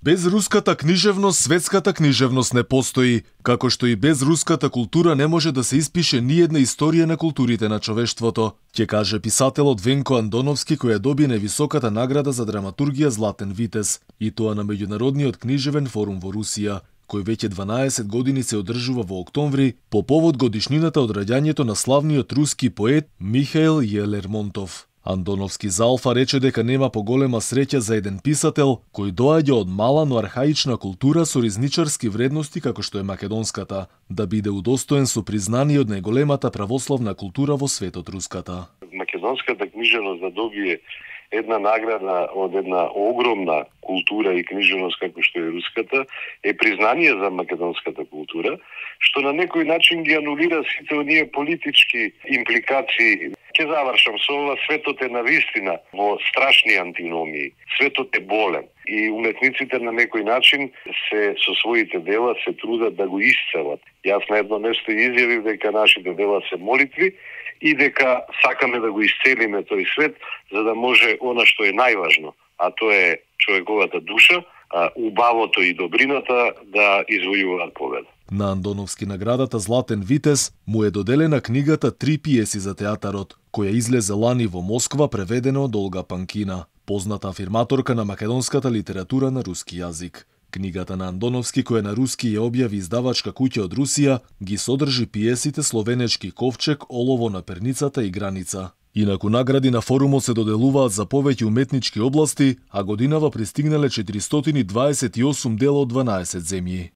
Без руската книжевност, светската книжевност не постои, како што и без руската култура не може да се испише ниедна историја на културите на човештвото, ќе каже писателот Венко Андоновски, кој ја доби највисоката награда за драматургија Златен витез, и тоа на меѓународниот книжевен форум во Русија, кој веќе 12 години се одржува во октомври по повод годишнината од раѓањето на славниот руски поет Михаил Је-Лермонтов. Андоновски за Алфа рече дека нема поголема среќа за еден писател кој доаѓа од мала, но архаична култура со ризничарски вредности како што е македонската, да биде удостоен со признание од најголемата православна култура во светот, руската. Македонската книжевност да добие една награда од една огромна култура и книжевност како што е руската, е признание за македонската култура, што на некој начин ги анулира сите оние политички импликации. Ќе завршам со ова: светот е навистина во страшни антиномии. Светот е болен и уметниците на некој начин со своите дела се трудат да го исцелат. Јас на едно место изјавив дека нашите дела се молитви и дека сакаме да го исцелиме тој свет, за да може она што е најважно, а тоа е човековата душа, убавото и добрината да извојуваат победа. На Андоновски наградата Златен витез му е доделена книгата Три пиеси за театарот, која излезе лани во Москва, преведена од Олга Панкина, позната афирматорка на македонската литература на руски јазик. Книгата на Андоновски, која на руски ја објави издавачка куќа од Русија, ги содржи пиесите Словенечки ковчег, Олово на перницата и Граница. Инаку награди на форумот се доделуваат за повеќе уметнички области, а годинава пристигнале 428 дела од 12 земји.